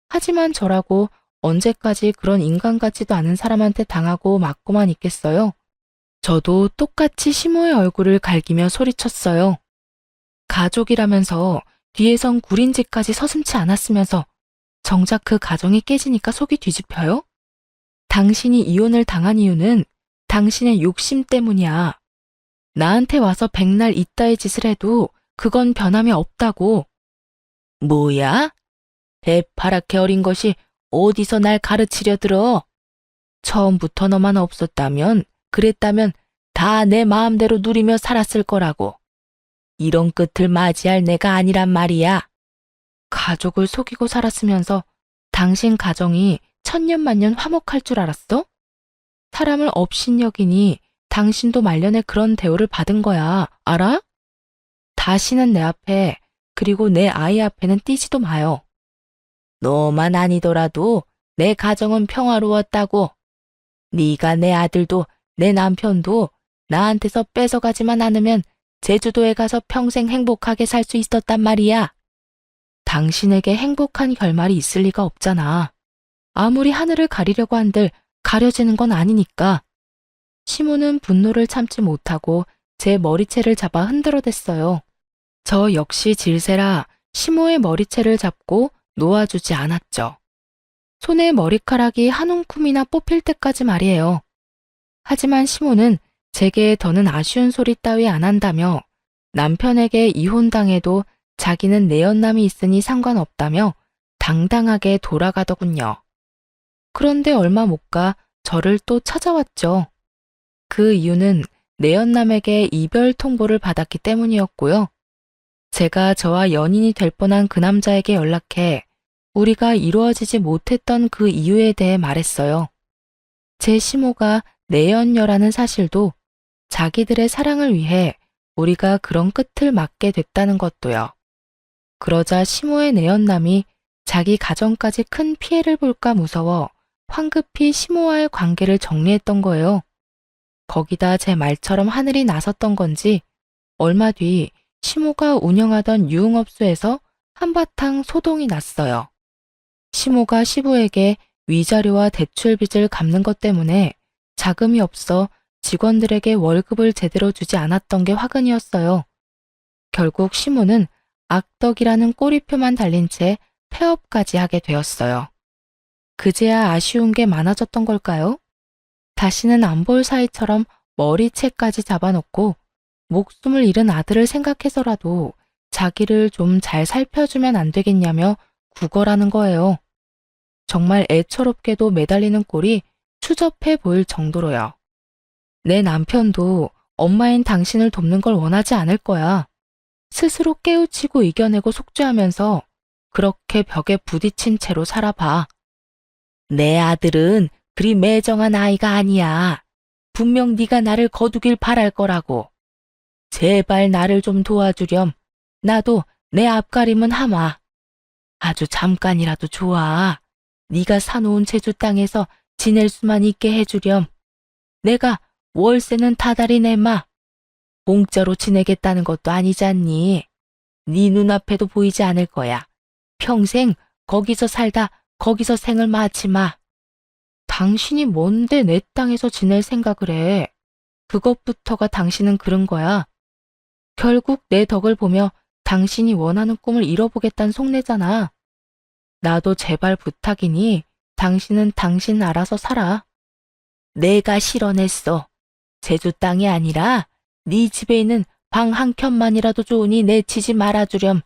하지만 저라고 언제까지 그런 인간 같지도 않은 사람한테 당하고 맞고만 있겠어요? 저도 똑같이 시모의 얼굴을 갈기며 소리쳤어요. 가족이라면서 뒤에선 구린짓까지 서슴지 않았으면서 정작 그 가정이 깨지니까 속이 뒤집혀요? 당신이 이혼을 당한 이유는 당신의 욕심 때문이야. 나한테 와서 백날 이따의 짓을 해도 그건 변함이 없다고. 뭐야? 해파랗게 어린 것이 어디서 날 가르치려 들어? 처음부터 너만 없었다면, 그랬다면 다 내 마음대로 누리며 살았을 거라고. 이런 끝을 맞이할 내가 아니란 말이야. 가족을 속이고 살았으면서 당신 가정이 천년만년 화목할 줄 알았어? 사람을 업신여기니 당신도 말년에 그런 대우를 받은 거야. 알아? 다시는 내 앞에, 그리고 내 아이 앞에는 띄지도 마요. 너만 아니더라도 내 가정은 평화로웠다고. 네가 내 아들도 내 남편도 나한테서 뺏어가지만 않으면 제주도에 가서 평생 행복하게 살 수 있었단 말이야. 당신에게 행복한 결말이 있을 리가 없잖아. 아무리 하늘을 가리려고 한들 가려지는 건 아니니까. 시모는 분노를 참지 못하고 제 머리채를 잡아 흔들어댔어요. 저 역시 질세라 시모의 머리채를 잡고 놓아주지 않았죠. 손에 머리카락이 한 움큼이나 뽑힐 때까지 말이에요. 하지만 시모는 제게 더는 아쉬운 소리 따위 안 한다며 남편에게 이혼당해도 자기는 내연남이 있으니 상관없다며 당당하게 돌아가더군요. 그런데 얼마 못 가 저를 또 찾아왔죠. 그 이유는 내연남에게 이별 통보를 받았기 때문이었고요. 제가 저와 연인이 될 뻔한 그 남자에게 연락해 우리가 이루어지지 못했던 그 이유에 대해 말했어요. 제 시모가 내연녀라는 사실도 자기들의 사랑을 위해 우리가 그런 끝을 맞게 됐다는 것도요. 그러자 시모의 내연남이 자기 가정까지 큰 피해를 볼까 무서워 황급히 시모와의 관계를 정리했던 거예요. 거기다 제 말처럼 하늘이 나섰던 건지 얼마 뒤 시모가 운영하던 유흥업소에서 한바탕 소동이 났어요. 시모가 시부에게 위자료와 대출 빚을 갚는 것 때문에 자금이 없어 직원들에게 월급을 제대로 주지 않았던 게 화근이었어요. 결국 시모는 악덕이라는 꼬리표만 달린 채 폐업까지 하게 되었어요. 그제야 아쉬운 게 많아졌던 걸까요? 다시는 안 볼 사이처럼 머리채까지 잡아놓고 목숨을 잃은 아들을 생각해서라도 자기를 좀 잘 살펴주면 안 되겠냐며 구걸하는 거예요. 정말 애처롭게도 매달리는 꼴이 추접해 보일 정도로요. 내 남편도 엄마인 당신을 돕는 걸 원하지 않을 거야. 스스로 깨우치고 이겨내고 속죄하면서 그렇게 벽에 부딪힌 채로 살아봐. 내 아들은 그리 매정한 아이가 아니야. 분명 네가 나를 거두길 바랄 거라고. 제발 나를 좀 도와주렴. 나도 내 앞가림은 하마. 아주 잠깐이라도 좋아. 네가 사놓은 제주 땅에서 지낼 수만 있게 해주렴. 내가 월세는 다달이 내마. 공짜로 지내겠다는 것도 아니잖니. 네 눈앞에도 보이지 않을 거야. 평생 거기서 살다 거기서 생을 마치마. 당신이 뭔데 내 땅에서 지낼 생각을 해. 그것부터가 당신은 그런 거야. 결국 내 덕을 보며 당신이 원하는 꿈을 이뤄보겠다는 속내잖아. 나도 제발 부탁이니 당신은 당신 알아서 살아. 내가 실언했어. 제주 땅이 아니라 네 집에 있는 방 한 켠만이라도 좋으니 내치지 말아주렴.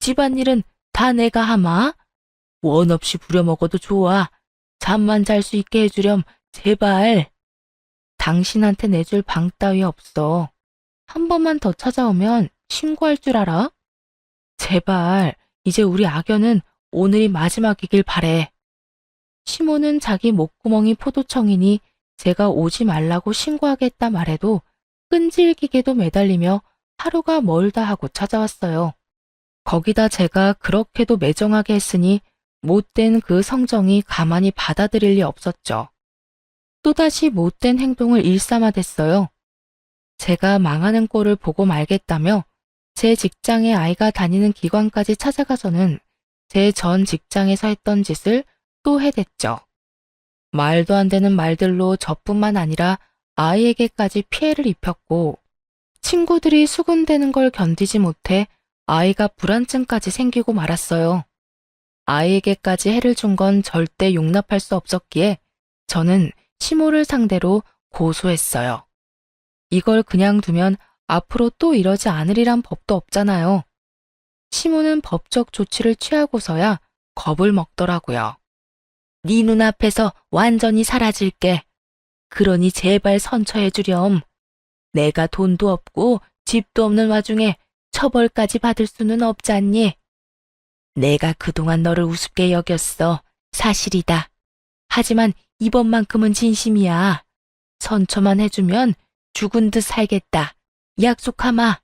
집안일은 다 내가 하마? 원 없이 부려먹어도 좋아. 잠만 잘 수 있게 해주렴. 제발. 당신한테 내줄 방 따위 없어. 한 번만 더 찾아오면 신고할 줄 알아? 제발, 이제 우리 악연은 오늘이 마지막이길 바래. 시모는 자기 목구멍이 포도청이니 제가 오지 말라고 신고하겠다 말해도 끈질기게도 매달리며 하루가 멀다 하고 찾아왔어요. 거기다 제가 그렇게도 매정하게 했으니 못된 그 성정이 가만히 받아들일 리 없었죠. 또다시 못된 행동을 일삼아댔어요. 제가 망하는 꼴을 보고 말겠다며 제 직장에 아이가 다니는 기관까지 찾아가서는 제 전 직장에서 했던 짓을 또 해댔죠. 말도 안 되는 말들로 저뿐만 아니라 아이에게까지 피해를 입혔고 친구들이 수군대는 걸 견디지 못해 아이가 불안증까지 생기고 말았어요. 아이에게까지 해를 준 건 절대 용납할 수 없었기에 저는 시모를 상대로 고소했어요. 이걸 그냥 두면 앞으로 또 이러지 않으리란 법도 없잖아요. 시모는 법적 조치를 취하고서야 겁을 먹더라고요. 네 눈앞에서 완전히 사라질게. 그러니 제발 선처해 주렴. 내가 돈도 없고 집도 없는 와중에 처벌까지 받을 수는 없잖니. 내가 그동안 너를 우습게 여겼어. 사실이다. 하지만 이번만큼은 진심이야. 선처만 해주면 죽은 듯 살겠다. 약속하마.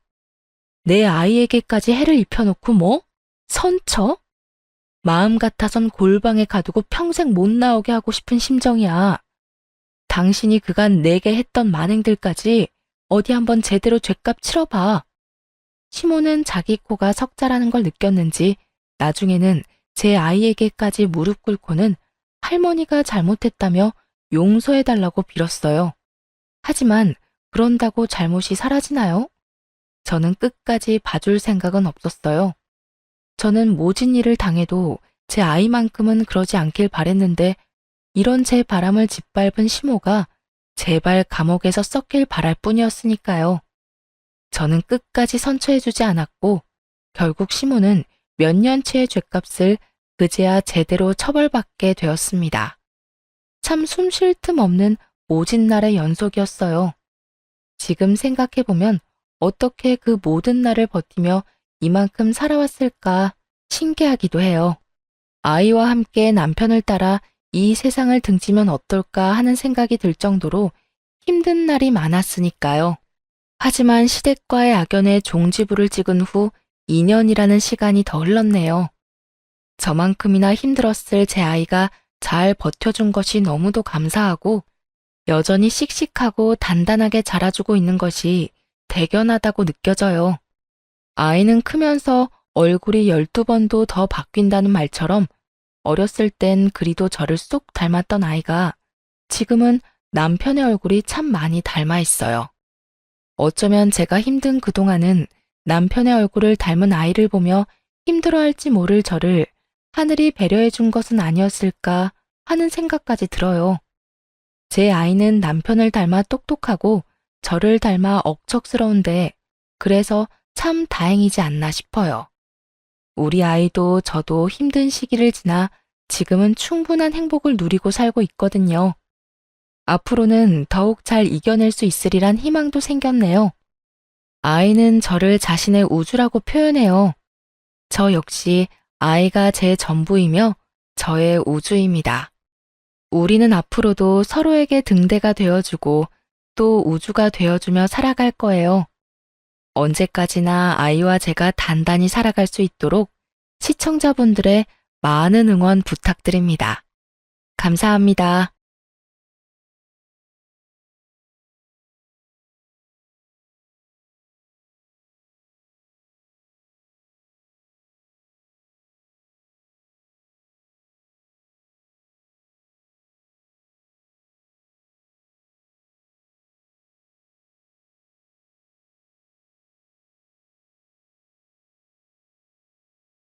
내 아이에게까지 해를 입혀놓고 뭐? 선처? 마음 같아선 골방에 가두고 평생 못 나오게 하고 싶은 심정이야. 당신이 그간 내게 했던 만행들까지 어디 한번 제대로 죗값 치러봐. 시모는 자기 코가 석자라는 걸 느꼈는지 나중에는 제 아이에게까지 무릎 꿇고는 할머니가 잘못했다며 용서해달라고 빌었어요. 하지만 그런다고 잘못이 사라지나요? 저는 끝까지 봐줄 생각은 없었어요. 저는 모진 일을 당해도 제 아이만큼은 그러지 않길 바랬는데 이런 제 바람을 짓밟은 시모가 제발 감옥에서 썩길 바랄 뿐이었으니까요. 저는 끝까지 선처해주지 않았고 결국 시모는 몇 년치의 죗값을 그제야 제대로 처벌받게 되었습니다. 참 숨 쉴 틈 없는 모진 날의 연속이었어요. 지금 생각해보면 어떻게 그 모든 날을 버티며 이만큼 살아왔을까 신기하기도 해요. 아이와 함께 남편을 따라 이 세상을 등지면 어떨까 하는 생각이 들 정도로 힘든 날이 많았으니까요. 하지만 시댁과의 악연에 종지부를 찍은 후 2년이라는 시간이 더 흘렀네요. 저만큼이나 힘들었을 제 아이가 잘 버텨준 것이 너무도 감사하고 여전히 씩씩하고 단단하게 자라주고 있는 것이 대견하다고 느껴져요. 아이는 크면서 얼굴이 12번도 더 바뀐다는 말처럼 어렸을 땐 그리도 저를 쏙 닮았던 아이가 지금은 남편의 얼굴이 참 많이 닮아 있어요. 어쩌면 제가 힘든 그동안은 남편의 얼굴을 닮은 아이를 보며 힘들어할지 모를 저를 하늘이 배려해 준 것은 아니었을까 하는 생각까지 들어요. 제 아이는 남편을 닮아 똑똑하고 저를 닮아 억척스러운데 그래서 참 다행이지 않나 싶어요. 우리 아이도 저도 힘든 시기를 지나 지금은 충분한 행복을 누리고 살고 있거든요. 앞으로는 더욱 잘 이겨낼 수 있으리란 희망도 생겼네요. 아이는 저를 자신의 우주라고 표현해요. 저 역시 아이가 제 전부이며 저의 우주입니다. 우리는 앞으로도 서로에게 등대가 되어주고 또 우주가 되어주며 살아갈 거예요. 언제까지나 아이와 제가 단단히 살아갈 수 있도록 시청자분들의 많은 응원 부탁드립니다. 감사합니다.